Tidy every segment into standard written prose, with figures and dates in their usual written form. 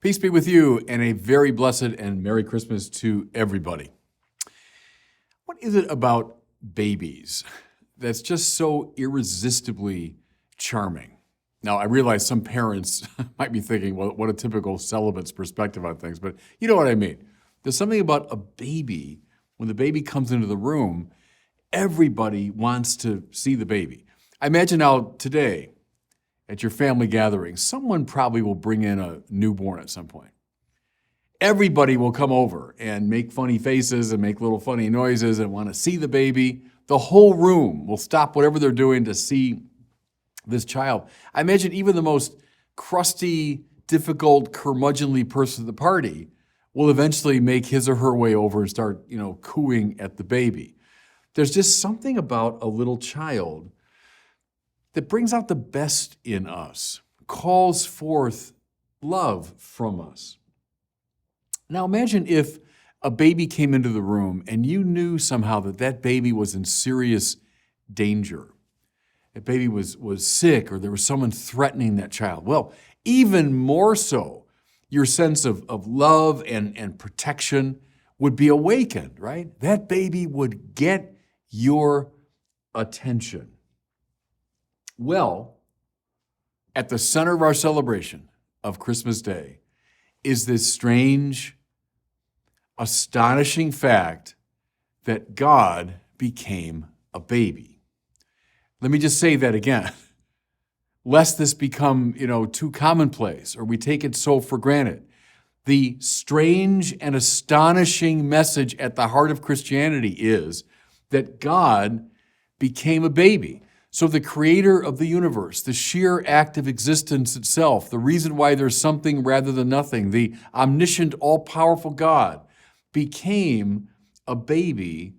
Peace be with you, and a very blessed and Merry Christmas to everybody. What is it about babies that's just so irresistibly charming? Now, I realize some parents might be thinking, well, what a typical celibate's perspective on things, but you know what I mean. There's something about a baby, when the baby comes into the room, everybody wants to see the baby. I imagine now today, at your family gathering, someone probably will bring in a newborn at some point. Everybody will come over and make funny faces and make little funny noises and want to see the baby. The whole room will stop whatever they're doing to see this child. I imagine even the most crusty, difficult, curmudgeonly person at the party will eventually make his or her way over and start, cooing at the baby. There's just something about a little child that brings out the best in us, calls forth love from us. Now imagine if a baby came into the room and you knew somehow that that baby was in serious danger. That baby was sick, or there was someone threatening that child. Well, even more so, your sense of love and protection would be awakened, right? That baby would get your attention. Well, at the center of our celebration of Christmas Day is this strange, astonishing fact that God became a baby. Let me just say that again, lest this become, too commonplace or we take it so for granted. The strange and astonishing message at the heart of Christianity is that God became a baby. So the creator of the universe, the sheer act of existence itself, the reason why there's something rather than nothing, the omniscient, all-powerful God became a baby,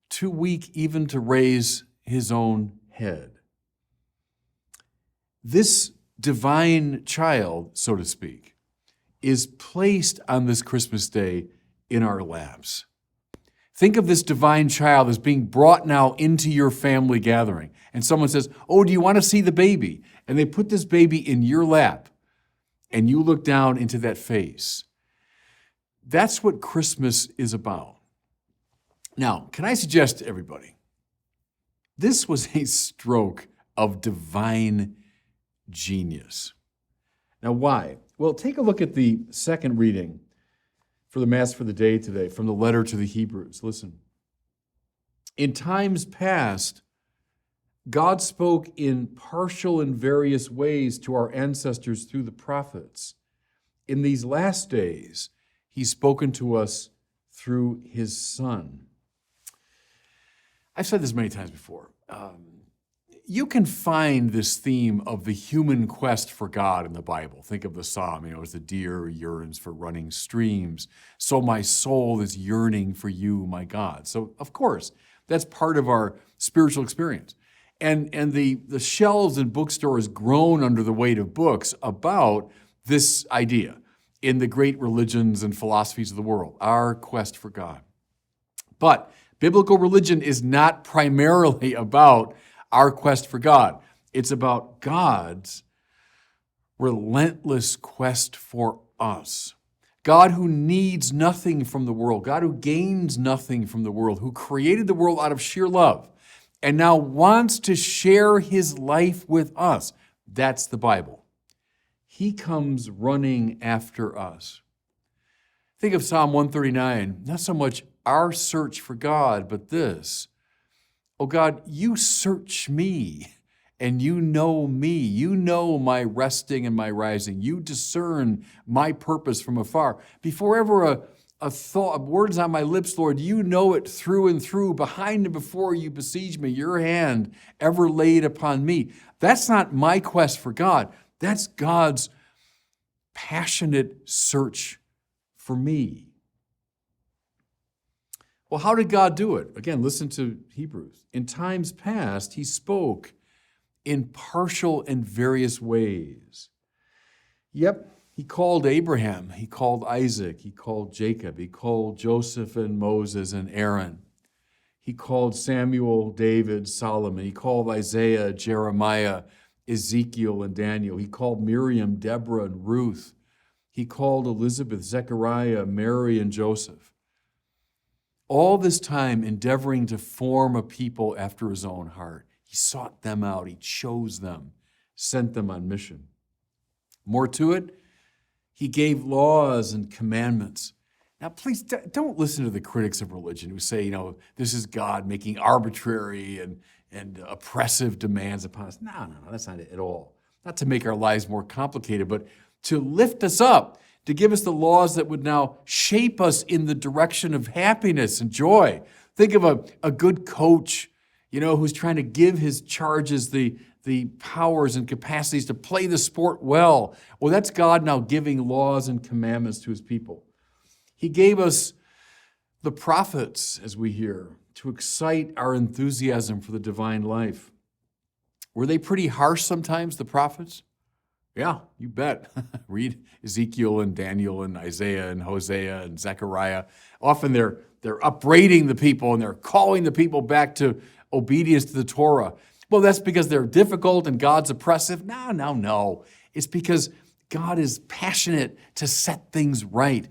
too weak even to raise his own head. This divine child, so to speak, is placed on this Christmas day in our laps. Think of this divine child as being brought now into your family gathering. And someone says, oh, do you want to see the baby? And they put this baby in your lap, and you look down into that face. That's what Christmas is about. Now, can I suggest to everybody, this was a stroke of divine genius. Now, why? Well, take a look at the second reading for the Mass for the day today, from the letter to the Hebrews. Listen. In times past, God spoke in partial and various ways to our ancestors through the prophets. In these last days, he's spoken to us through his Son. I've said this many times before. You can find this theme of the human quest for God in the Bible. Think of the psalm, as the deer yearns for running streams, so my soul is yearning for you, my God. So, of course, that's part of our spiritual experience. And the shelves in bookstores groan under the weight of books about this idea in the great religions and philosophies of the world, our quest for God. But biblical religion is not primarily about our quest for God. It's about God's relentless quest for us. God who needs nothing from the world, God who gains nothing from the world, who created the world out of sheer love, and now wants to share his life with us. That's the Bible. He comes running after us. Think of Psalm 139, not so much our search for God, but this. Oh God, you search me and you know me. You know my resting and my rising. You discern my purpose from afar. Before ever a thought, words on my lips, Lord, you know it through and through, behind and before you besiege me, your hand ever laid upon me. That's not my quest for God. That's God's passionate search for me. Well, how did God do it? Again, listen to Hebrews. In times past, he spoke in partial and various ways. Yep, he called Abraham, he called Isaac, he called Jacob, he called Joseph and Moses and Aaron. He called Samuel, David, Solomon. He called Isaiah, Jeremiah, Ezekiel, and Daniel. He called Miriam, Deborah, and Ruth. He called Elizabeth, Zechariah, Mary, and Joseph. All this time endeavoring to form a people after his own heart. He sought them out. He chose them, sent them on mission. More to it, he gave laws and commandments. Now, please don't listen to the critics of religion who say, this is God making arbitrary and oppressive demands upon us. No, that's not it at all. Not to make our lives more complicated, but to lift us up, to give us the laws that would now shape us in the direction of happiness and joy. Think of a good coach, who's trying to give his charges the powers and capacities to play the sport well. Well, that's God now giving laws and commandments to his people. He gave us the prophets, as we hear, to excite our enthusiasm for the divine life. Were they pretty harsh sometimes, the prophets? Yeah, you bet. Read Ezekiel and Daniel and Isaiah and Hosea and Zechariah. Often they're upbraiding the people and they're calling the people back to obedience to the Torah. Well, that's because they're difficult and God's oppressive. No. It's because God is passionate to set things right.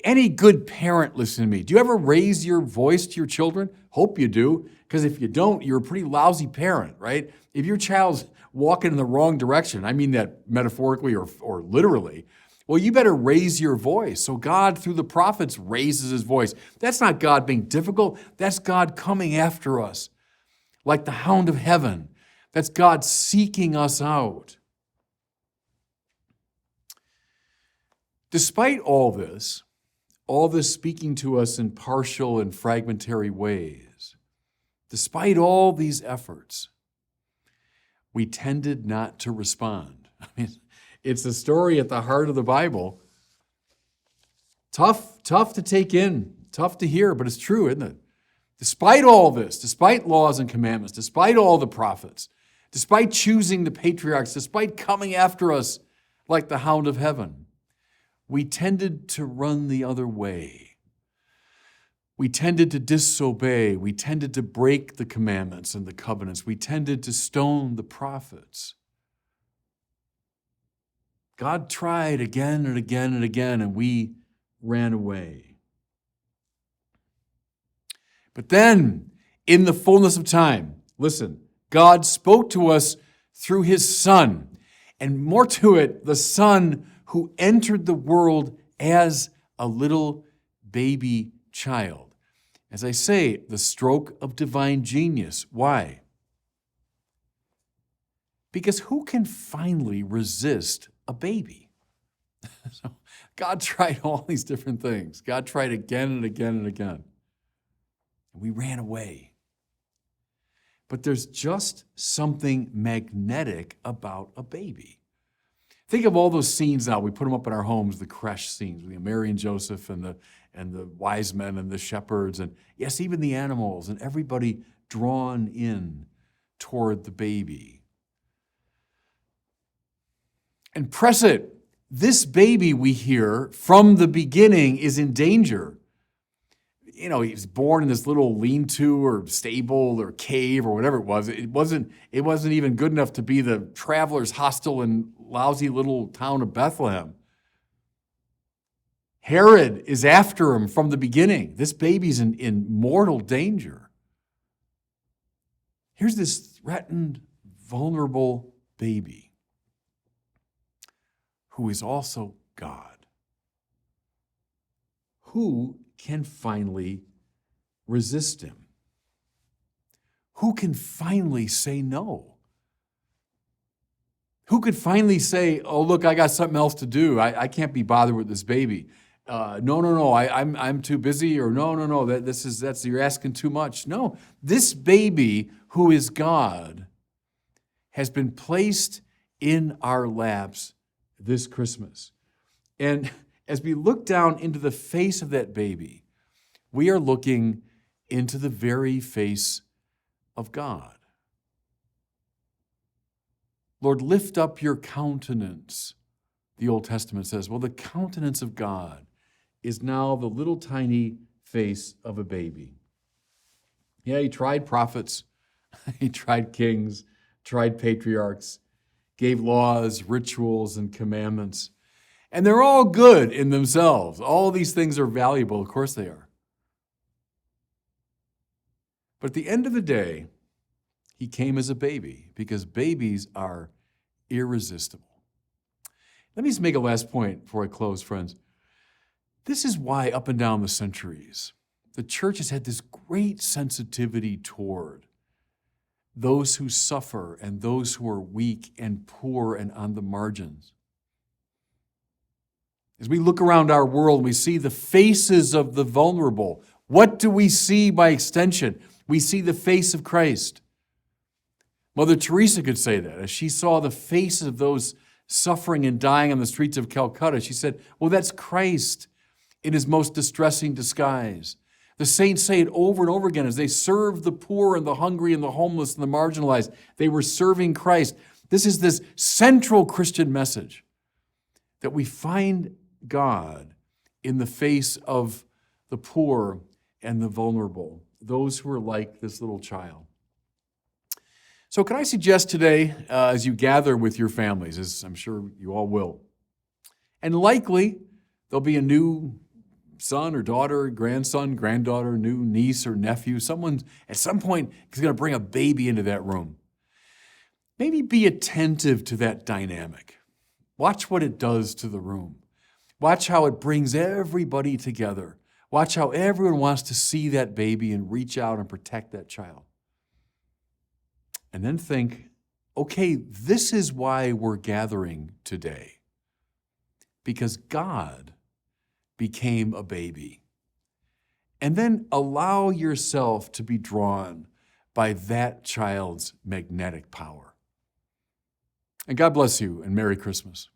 Any good parent, listen to me. Do you ever raise your voice to your children? Hope you do, because if you don't, you're a pretty lousy parent, right? If your child's walking in the wrong direction, I mean that metaphorically or literally, well, you better raise your voice. So God, through the prophets, raises his voice. That's not God being difficult. That's God coming after us, like the Hound of Heaven. That's God seeking us out. Despite all this speaking to us in partial and fragmentary ways, despite all these efforts, we tended not to respond. I mean, it's the story at the heart of the Bible. Tough to take in, tough to hear, but it's true, isn't it? Despite all this, despite laws and commandments, despite all the prophets, despite choosing the patriarchs, despite coming after us like the Hound of Heaven, we tended to run the other way. We tended to disobey. We tended to break the commandments and the covenants. We tended to stone the prophets. God tried again and again and again, and we ran away. But then, in the fullness of time, listen, God spoke to us through his Son, and more to it, the Son who entered the world as a little baby child. As I say, the stroke of divine genius. Why? Because who can finally resist a baby? So God tried all these different things. God tried again and again and again. And we ran away. But there's just something magnetic about a baby. Think of all those scenes now. We put them up in our homes, the creche scenes, Mary and Joseph and the wise men and the shepherds, and yes, even the animals, and everybody drawn in toward the baby. And press it, this baby we hear from the beginning is in danger. He was born in this little lean-to or stable or cave or whatever it was. It wasn't even good enough to be the traveler's hostel and lousy little town of Bethlehem. Herod is after him from the beginning. This baby's in mortal danger. Here's this threatened, vulnerable baby who is also God. Who can finally resist him? Who can finally say no? Who could finally say, oh, look, I got something else to do. I can't be bothered with this baby. No, I'm too busy, or no, that's you're asking too much. No, this baby who is God has been placed in our laps this Christmas. And as we look down into the face of that baby, we are looking into the very face of God. Lord, lift up your countenance, the Old Testament says. Well, the countenance of God is now the little tiny face of a baby. Yeah, he tried prophets, he tried kings, tried patriarchs, gave laws, rituals, and commandments. And they're all good in themselves. All these things are valuable. Of course they are. But at the end of the day, he came as a baby because babies are irresistible. Let me just make a last point before I close, friends. This is why up and down the centuries, the church has had this great sensitivity toward those who suffer and those who are weak and poor and on the margins. As we look around our world, we see the faces of the vulnerable. What do we see by extension? We see the face of Christ. Mother Teresa could say that. As she saw the faces of those suffering and dying on the streets of Calcutta, she said, well, that's Christ in his most distressing disguise. The saints say it over and over again as they served the poor and the hungry and the homeless and the marginalized. They were serving Christ. This is this central Christian message that we find God in the face of the poor and the vulnerable, those who are like this little child. So can I suggest today, as you gather with your families, as I'm sure you all will, and likely there'll be a new son or daughter, grandson, granddaughter, new niece or nephew, someone at some point is going to bring a baby into that room. Maybe be attentive to that dynamic. Watch what it does to the room. Watch how it brings everybody together. Watch how everyone wants to see that baby and reach out and protect that child. And then think, okay, this is why we're gathering today. Because God became a baby. And then allow yourself to be drawn by that child's magnetic power. And God bless you, and Merry Christmas.